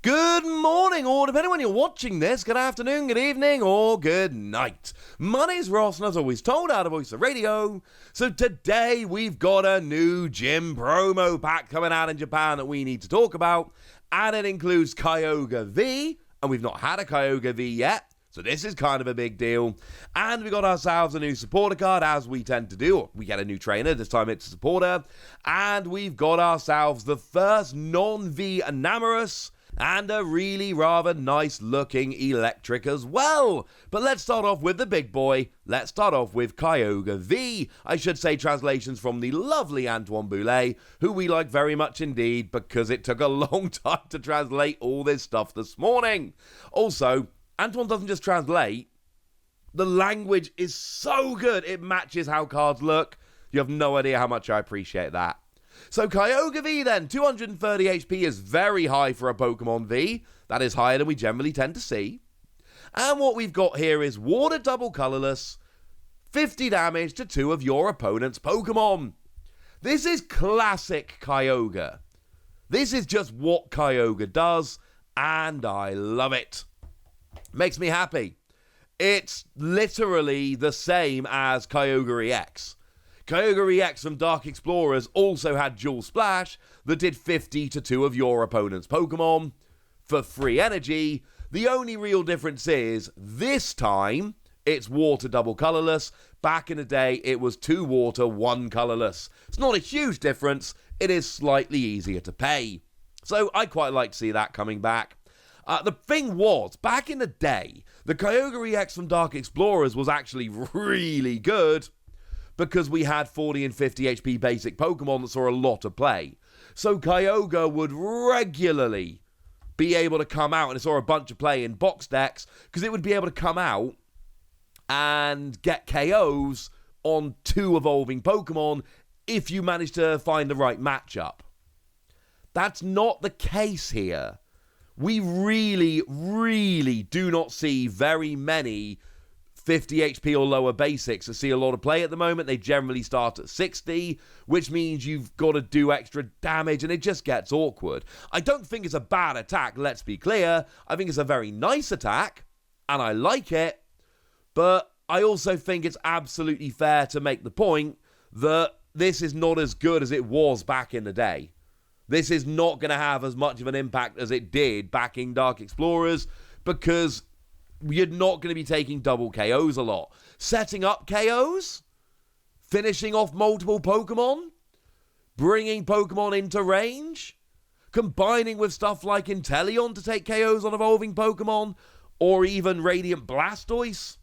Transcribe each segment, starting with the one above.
Good morning, or depending when you're watching this, good afternoon, good evening, or good night. My name's Ross, and as always told, out of Voice of Radio. So today we've got a new gym promo pack coming out in Japan that we need to talk about, and it includes Kyogre V, and we've not had a Kyogre V yet, so this is kind of a big deal. And we got ourselves a new supporter card, as we tend to do. We get a new trainer, this time it's a supporter, and we've got ourselves the first non-V Enamorus, and a really rather nice looking Eelektrik as well. But let's start off with the big boy. Let's start off with Kyogre V. I should say translations from the lovely Antoine Boulet, who we like very much indeed, because it took a long time to translate all this stuff this morning. Also, Antoine doesn't just translate, the language is so good, it matches how cards look. You have no idea how much I appreciate that. So Kyogre V then, 230 HP is very high for a Pokemon V. That is higher than we generally tend to see. And what we've got here is Water Double Colorless, 50 damage to 2 of your opponent's Pokemon. This is classic Kyogre. This is just what Kyogre does, and I love it. Makes me happy. It's literally the same as Kyogre EX. Kyogre EX from Dark Explorers also had Dual Splash that did 50 to 2 of your opponent's Pokemon for free energy. The only real difference is, this time, it's Water Double Colorless. Back in the day, it was 2 Water, 1 Colorless. It's not a huge difference, it is slightly easier to pay. So I quite like to see that coming back. The thing was, back in the day, the Kyogre EX from Dark Explorers was actually really good, because we had 40 and 50 HP basic Pokemon that saw a lot of play. So Kyogre would regularly be able to come out, and it saw a bunch of play in box decks, because it would be able to come out and get KOs on 2 evolving Pokemon if you managed to find the right matchup. That's not the case here. We really do not see very many 50 HP or lower basics that see a lot of play at the moment. They generally start at 60, which means you've got to do extra damage, and it just gets awkward. I don't think it's a bad attack, let's be clear. I think it's a very nice attack, and I like it, but I also think it's absolutely fair to make the point that this is not as good as it was back in the day. This is not going to have as much of an impact as it did back in Dark Explorers, because you're not going to be taking double KOs a lot. Setting up KOs, finishing off multiple Pokemon, bringing Pokemon into range, combining with stuff like Inteleon to take KOs on evolving Pokemon, or even Radiant Blastoise.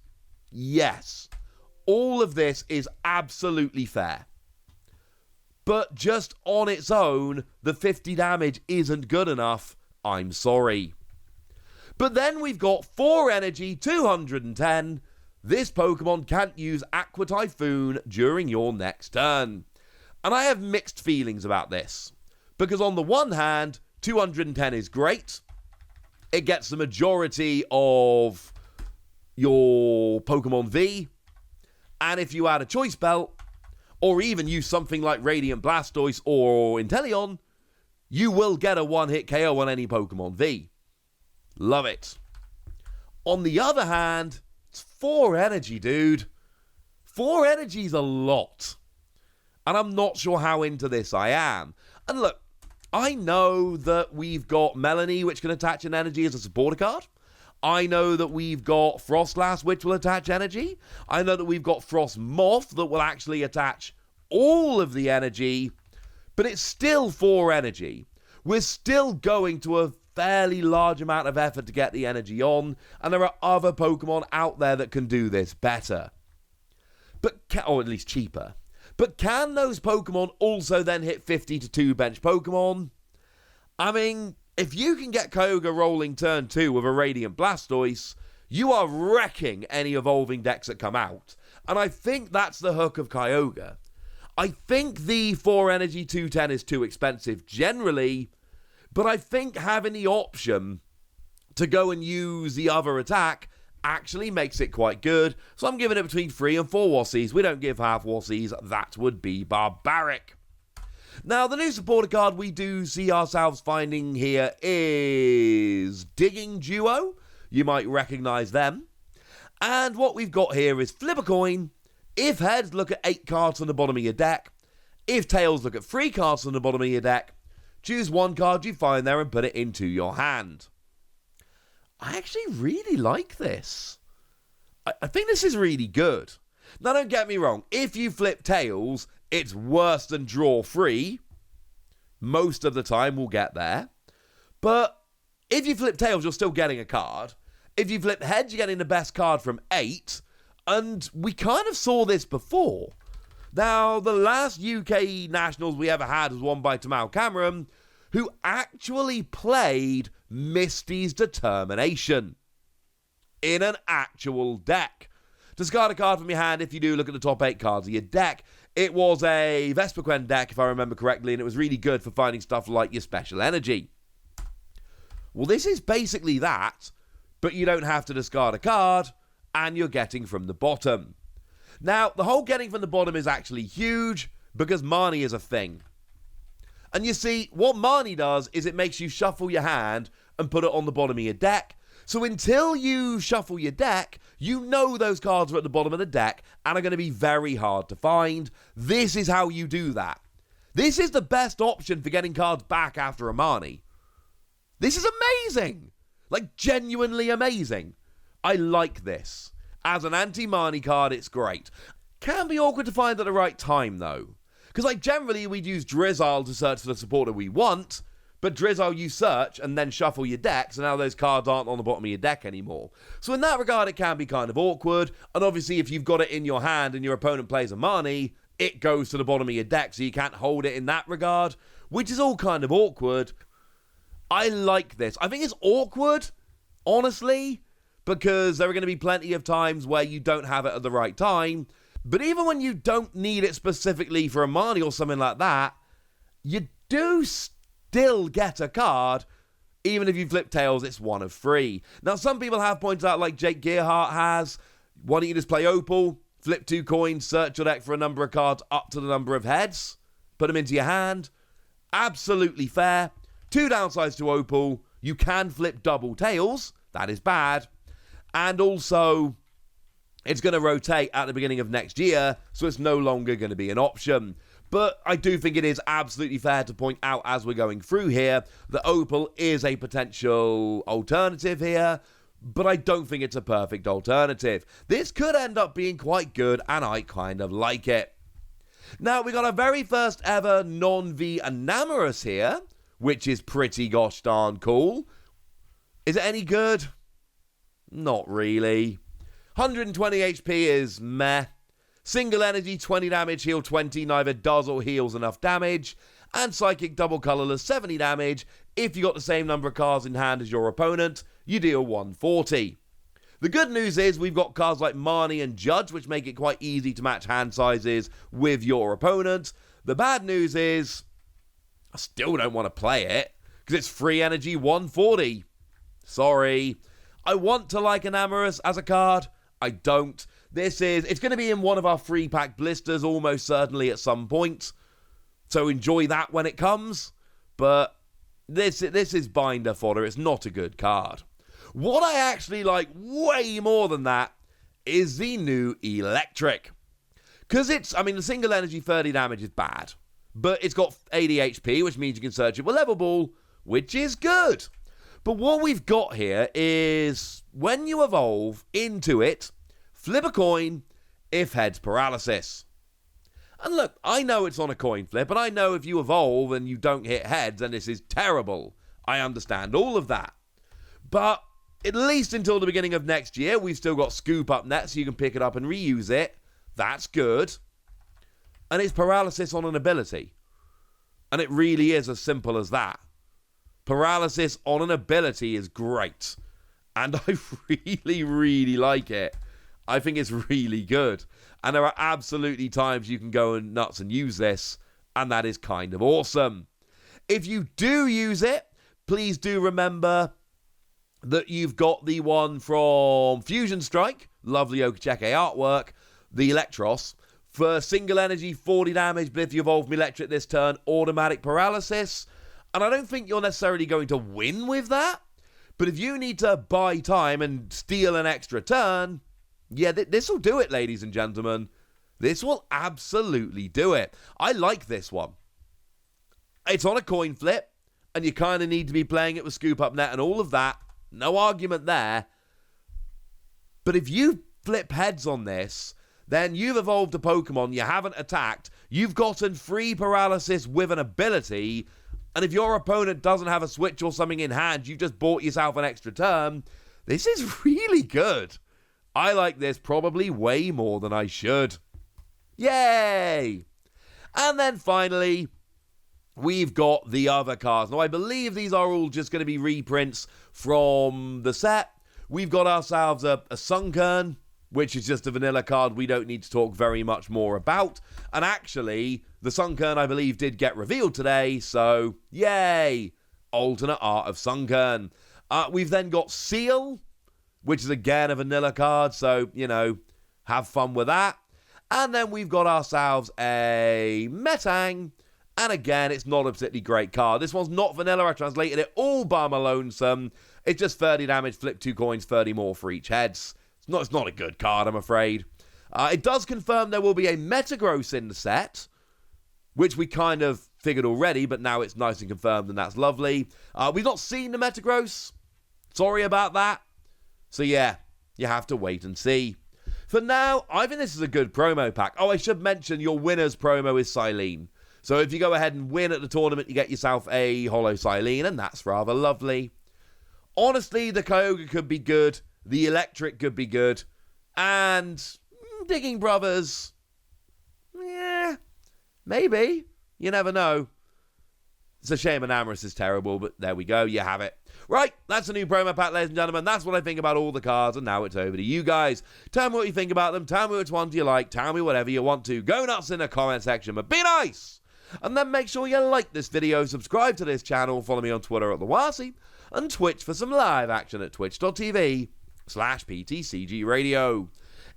Yes, all of this is absolutely fair. But just on its own, the 50 damage isn't good enough. I'm sorry. But then we've got 4 energy, 210. This Pokemon can't use Aqua Typhoon during your next turn. And I have mixed feelings about this. Because on the one hand, 210 is great. It gets the majority of your Pokemon V. And if you add a Choice Belt, or even use something like Radiant Blastoise or Inteleon, you will get a one-hit KO on any Pokemon V. Love it. On the other hand, it's 4 energy, dude. 4 energy is a lot. And I'm not sure how into this I am. And look, I know that we've got Melanie, which can attach an energy as a supporter card. I know that we've got Frostlass, which will attach energy. I know that we've got Frostmoth that will actually attach all of the energy. But it's still 4 energy. We're still going to a fairly large amount of effort to get the energy on, and there are other Pokemon out there that can do this better. Or at least cheaper. But can those Pokemon also then hit 50 to 2 bench Pokemon? I mean, if you can get Kyogre rolling turn 2 with a Radiant Blastoise, you are wrecking any evolving decks that come out. And I think that's the hook of Kyogre. I think the 4 energy 210 is too expensive generally, but I think having the option to go and use the other attack actually makes it quite good. So I'm giving it between 3 and 4 Wassies. We don't give half Wassies. That would be barbaric. Now, the new supporter card we do see ourselves finding here is Digging duo. You might recognise them. And what we've got here is flip a coin. If heads, look at 8 cards on the bottom of your deck. If tails, look at 3 cards on the bottom of your deck. Choose one card you find there and put it into your hand. I actually really like this. I think this is really good. Now, don't get me wrong. If you flip tails, it's worse than draw 3. Most of the time, we'll get there. But if you flip tails, you're still getting a card. If you flip heads, you're getting the best card from 8. And we kind of saw this before. Now, the last UK Nationals we ever had was won by Tamal Cameron, who actually played Misty's Determination in an actual deck. Discard a card from your hand if you do look at the top 8 cards of your deck. It was a Vespiquen deck, if I remember correctly, and it was really good for finding stuff like your special energy. Well, this is basically that, but you don't have to discard a card, and you're getting from the bottom. Now, the whole getting from the bottom is actually huge, because Marnie is a thing. And you see, what Marnie does is it makes you shuffle your hand and put it on the bottom of your deck. So until you shuffle your deck, you know those cards are at the bottom of the deck and are going to be very hard to find. This is how you do that. This is the best option for getting cards back after a Marnie. This is amazing. Like, genuinely amazing. I like this. As an anti-Marnie card, it's great. Can be awkward to find at the right time, though. Because, like, generally, we'd use Drizzile to search for the supporter we want, but Drizzile you search and then shuffle your deck, so now those cards aren't on the bottom of your deck anymore. So in that regard, it can be kind of awkward, and obviously, if you've got it in your hand and your opponent plays a Marnie, it goes to the bottom of your deck, so you can't hold it in that regard, which is all kind of awkward. I like this. I think it's awkward, honestly, because there are going to be plenty of times where you don't have it at the right time. But even when you don't need it specifically for a Marnie or something like that, you do still get a card. Even if you flip tails, it's one of 3. Now, some people have pointed out, like Jake Gearhart has, why don't you just play Opal, flip 2 coins, search your deck for a number of cards up to the number of heads, put them into your hand. Absolutely fair. 2 downsides to Opal. You can flip double tails. That is bad. And also, it's going to rotate at the beginning of next year, so it's no longer going to be an option. But I do think it is absolutely fair to point out as we're going through here that Opal is a potential alternative here, but I don't think it's a perfect alternative. This could end up being quite good, and I kind of like it. Now, we got our very first ever non-V Enamorus here, which is pretty gosh darn cool. Is it any good? Not really. 120 HP is meh. Single energy, 20 damage, heal 20, neither does or heals enough damage. And psychic double colorless, 70 damage. If you got the same number of cards in hand as your opponent, you deal 140. The good news is we've got cards like Marnie and Judge, which make it quite easy to match hand sizes with your opponent. The bad news is I still don't want to play it because it's free energy 140. Sorry. I want to like Enamorus as a card. I don't. It's going to be in one of our free pack blisters almost certainly at some point. So enjoy that when it comes. But this is binder fodder. It's not a good card. What I actually like way more than that is the new Eelektrik. Because the single energy 30 damage is bad. But it's got 80 HP, which means you can search it with level ball, which is good. But what we've got here is when you evolve into it, flip a coin, if heads paralysis. And look, I know it's on a coin flip, and I know if you evolve and you don't hit heads, then this is terrible. I understand all of that. But at least until the beginning of next year, we've still got Scoop up next, so you can pick it up and reuse it. That's good. And it's paralysis on an ability. And it really is as simple as that. Paralysis on an ability is great. And I really, really like it. I think it's really good. And there are absolutely times you can go nuts and use this. And that is kind of awesome. If you do use it, please do remember that you've got the one from Fusion Strike. Lovely Okacheke artwork. The Electros. For single energy, 40 damage. But if you evolve Eelektrik this turn, automatic paralysis. And I don't think you're necessarily going to win with that. But if you need to buy time and steal an extra turn, yeah, this will do it, ladies and gentlemen. This will absolutely do it. I like this one. It's on a coin flip, and you kind of need to be playing it with scoop up net and all of that. No argument there. But if you flip heads on this, then you've evolved a Pokemon, you haven't attacked, you've gotten free paralysis with an ability, and if your opponent doesn't have a switch or something in hand, you've just bought yourself an extra turn. This is really good. I like this probably way more than I should. Yay! And then finally, we've got the other cards. Now, I believe these are all just going to be reprints from the set. We've got ourselves a Sunkern, which is just a vanilla card we don't need to talk very much more about. And actually, the Sunkern, I believe, did get revealed today, so yay! Alternate art of Sunkern. We've then got Seal, which is again a vanilla card, so, you know, have fun with that. And then we've got ourselves a Metang, and again, it's not a particularly great card. This one's not vanilla, I translated it all by my lonesome. It's just 30 damage, flip 2 coins, 30 more for each heads. It's not a good card, I'm afraid. It does confirm there will be a Metagross in the set, which we kind of figured already, but now it's nice and confirmed, and that's lovely. We've not seen the Metagross. Sorry about that. So yeah, you have to wait and see. For now, I think this is a good promo pack. Oh, I should mention your winner's promo is Silene. So if you go ahead and win at the tournament, you get yourself a Holo Silene, and that's rather lovely. Honestly, the Kyogre could be good. The Eelektrik could be good. And Digging Brothers, yeah, maybe. You never know. It's a shame Enamorus is terrible, but there we go. You have it. Right, that's a new promo pack, ladies and gentlemen. That's what I think about all the cards, and now it's over to you guys. Tell me what you think about them. Tell me which ones you like. Tell me whatever you want to. Go nuts in the comment section, but be nice. And then make sure you like this video, subscribe to this channel, follow me on Twitter at TheWarsy, and Twitch for some live action at twitch.tv/PTCG Radio.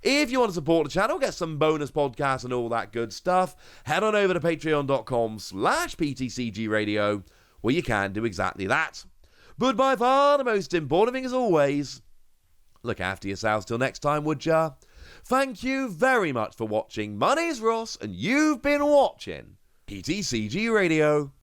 If you want to support the channel, get some bonus podcasts and all that good stuff, head on over to patreon.com/PTCG Radio, where you can do exactly that. But by far the most important thing, as always, look after yourselves till next time, would ya? Thank you very much for watching. My name's Ross, and you've been watching PTCG Radio.